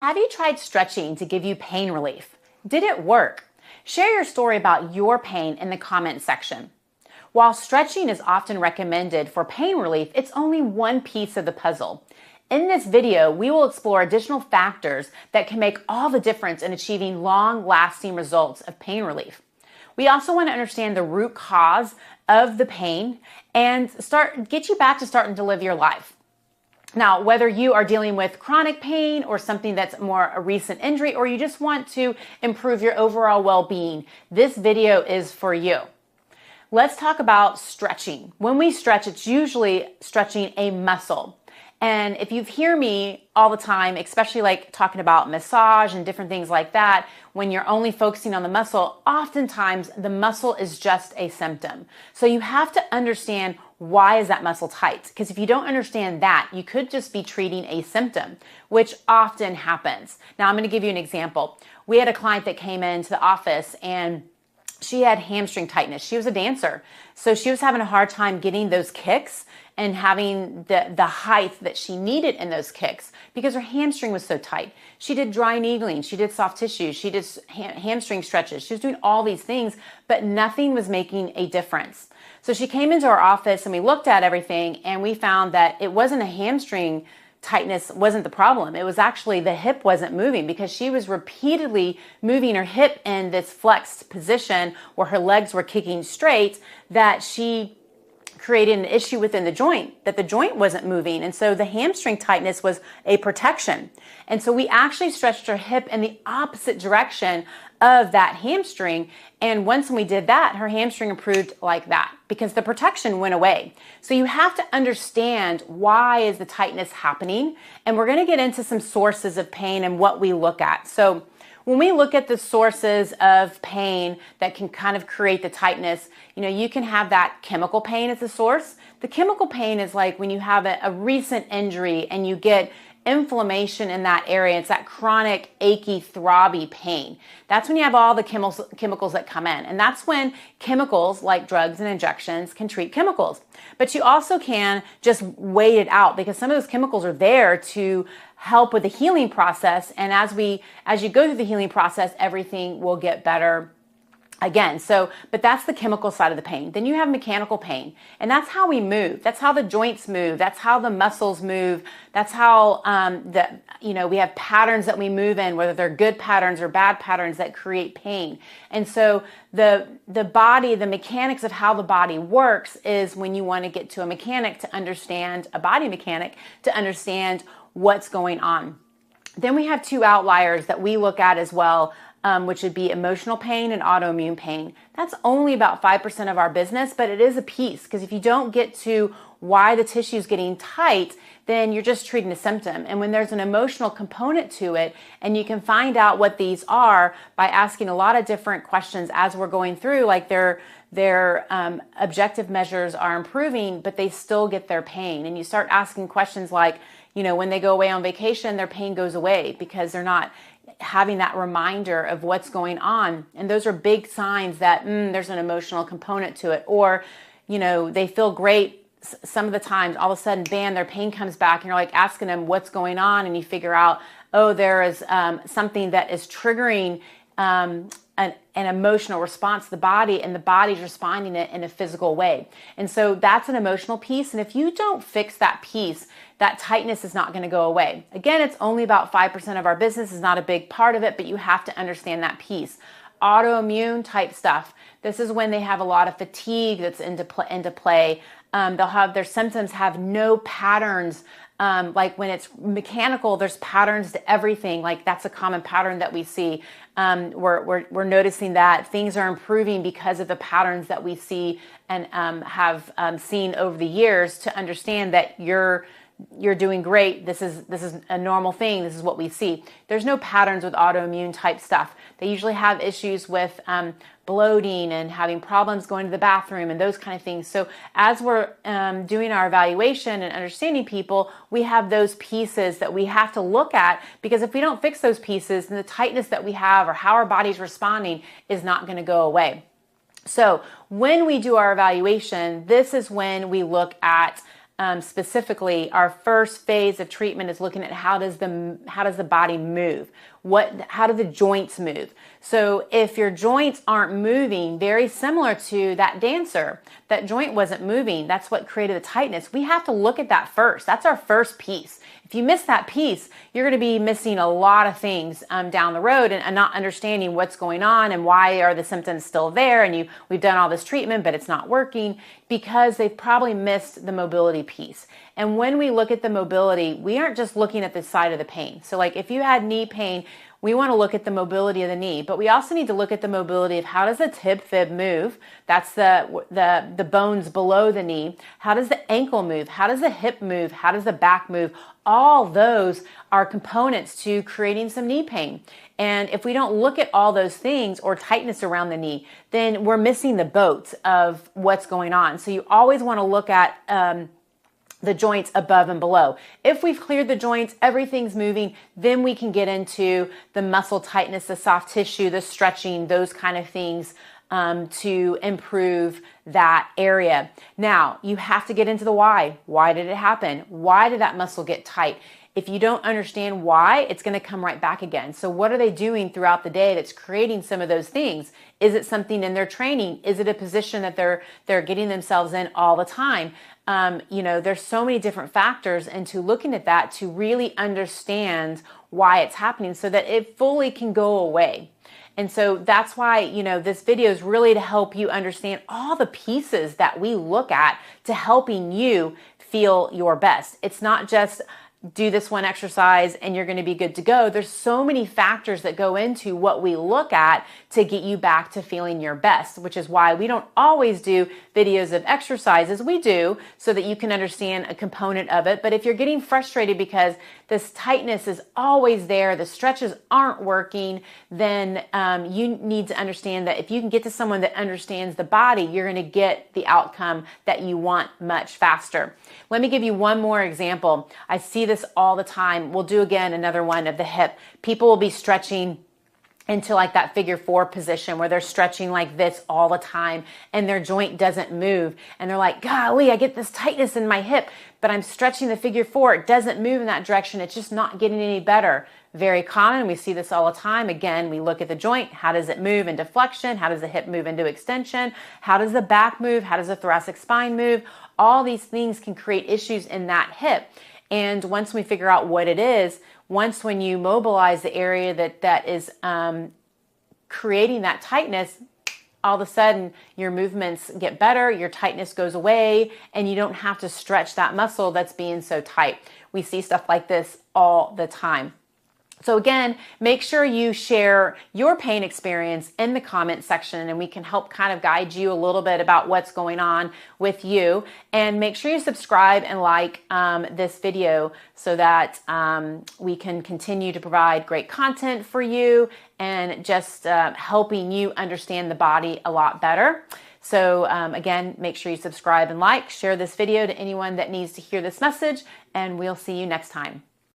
Have you tried stretching to give you pain relief? Did it work? Share your story about your pain in the comment section. While stretching is often recommended for pain relief, it's only one piece of the puzzle. In this video, we will explore additional factors that can make all the difference in achieving long-lasting results of pain relief. We also want to understand the root cause of the pain and get you back to starting to live your life. Now, whether you are dealing with chronic pain or something that's more a recent injury, or you just want to improve your overall well-being, this video is for you. Let's talk about stretching. When we stretch, it's usually stretching a muscle. And if you hear me all the time, especially like talking about massage and different things like that, when you're only focusing on the muscle, oftentimes the muscle is just a symptom. So you have to understand, why is that muscle tight? Because if you don't understand that, you could just be treating a symptom, which often happens. Now I'm going to give you an example. We had a client that came into the office and she had hamstring tightness. She was a dancer. So she was having a hard time getting those kicks and having the height that she needed in those kicks because her hamstring was so tight. She did dry needling, she did soft tissue, she did hamstring stretches. She was doing all these things, but nothing was making a difference. So she came into our office and we looked at everything and we found that it wasn't a hamstring tightness wasn't the problem. It was actually the hip wasn't moving because she was repeatedly moving her hip in this flexed position where her legs were kicking straight, that she created an issue within the joint, that the joint wasn't moving. And so the hamstring tightness was a protection. And so we actually stretched her hip in the opposite direction of that hamstring. And once we did that, her hamstring improved like that because the protection went away. So you have to understand, why is the tightness happening? And we're going to get into some sources of pain and what we look at. So when we look at the sources of pain that can kind of create the tightness, you can have that chemical pain as a source. The chemical pain is like when you have a recent injury and you get inflammation in that area. It's that chronic, achy, throbby pain. That's when you have all the chemicals that come in. And that's when chemicals like drugs and injections can treat chemicals. But you also can just wait it out because some of those chemicals are there to help with the healing process. And as you go through the healing process, everything will get better again. But that's the chemical side of the pain. Then you have mechanical pain, and that's how we move. That's how the joints move. That's how the muscles move. That's how we have patterns that we move in, whether they're good patterns or bad patterns that create pain. And so the body, the mechanics of how the body works is when you want to get to a mechanic to understand, a body mechanic to understand what's going on. Then we have two outliers that we look at as well, which would be emotional pain and autoimmune pain. That's only about 5% of our business, but it is a piece, because if you don't get to why the tissue is getting tight, then you're just treating a symptom. And when there's an emotional component to it, and you can find out what these are by asking a lot of different questions as we're going through, like their objective measures are improving, but they still get their pain. And you start asking questions like, when they go away on vacation, their pain goes away because they're not having that reminder of what's going on. And those are big signs that there's an emotional component to it. Or, they feel great some of the times, all of a sudden, bam, their pain comes back, and you're like asking them what's going on, and you figure out, oh, there is something that is triggering an emotional response to the body, and the body's responding it in a physical way. And so that's an emotional piece. And if you don't fix that piece, that tightness is not going to go away. Again, it's only about 5% of our business. It's not a big part of it, but you have to understand that piece. Autoimmune type stuff. This is when they have a lot of fatigue that's into play. They'll have their symptoms have no patterns. Like when it's mechanical, there's patterns to everything. Like that's a common pattern that we see. We're noticing that things are improving because of the patterns that we see and have seen over the years, to understand that you're doing great. This is a normal thing. This is what we see. There's no patterns with autoimmune type stuff. They usually have issues with bloating and having problems going to the bathroom and those kind of things. So as we're doing our evaluation and understanding people, we have those pieces that we have to look at, because if we don't fix those pieces, then the tightness that we have or how our body's responding is not going to go away. So when we do our evaluation, this is when we look at specifically, our first phase of treatment is looking at how does the body move? How do the joints move? So if your joints aren't moving, very similar to that dancer, that joint wasn't moving, that's what created the tightness. We have to look at that first. That's our first piece. If you miss that piece, you're going to be missing a lot of things down the road and not understanding what's going on and why are the symptoms still there, and we've done all this treatment but it's not working, because they've probably missed the mobility piece. And when we look at the mobility, we aren't just looking at the side of the pain. So like if you had knee pain, we want to look at the mobility of the knee, but we also need to look at the mobility of how does the tib fib move? That's the bones below the knee. How does the ankle move? How does the hip move? How does the back move? All those are components to creating some knee pain. And if we don't look at all those things, or tightness around the knee, then we're missing the boat of what's going on. So you always want to look at the joints above and below. If we've cleared the joints, everything's moving, then we can get into the muscle tightness, the soft tissue, the stretching, those kind of things to improve that area. Now, you have to get into the why. Why did it happen? Why did that muscle get tight? If you don't understand why, it's going to come right back again. So what are they doing throughout the day that's creating some of those things? Is it something in their training? Is it a position that they're getting themselves in all the time? There's so many different factors into looking at that to really understand why it's happening so that it fully can go away. And so that's why, this video is really to help you understand all the pieces that we look at to helping you feel your best. It's not just do this one exercise and you're going to be good to go. There's so many factors that go into what we look at to get you back to feeling your best, which is why we don't always do videos of exercises. We do so that you can understand a component of it. But if you're getting frustrated because this tightness is always there, the stretches aren't working, then you need to understand that if you can get to someone that understands the body, you're going to get the outcome that you want much faster. Let me give you one more example. I see this all the time. We'll do again another one of the hip. People will be stretching into like that figure 4 position where they're stretching like this all the time and their joint doesn't move. And they're like, golly, I get this tightness in my hip, but I'm stretching the figure 4. It doesn't move in that direction. It's just not getting any better. Very common. We see this all the time. Again, we look at the joint. How does it move into flexion? How does the hip move into extension? How does the back move? How does the thoracic spine move? All these things can create issues in that hip. And once we figure out what it is, when you mobilize the area that is creating that tightness, all of a sudden your movements get better, your tightness goes away, and you don't have to stretch that muscle that's being so tight. We see stuff like this all the time. So again, make sure you share your pain experience in the comment section and we can help kind of guide you a little bit about what's going on with you. And make sure you subscribe and like this video so that we can continue to provide great content for you and just helping you understand the body a lot better. So again, make sure you subscribe and like, share this video to anyone that needs to hear this message, and we'll see you next time.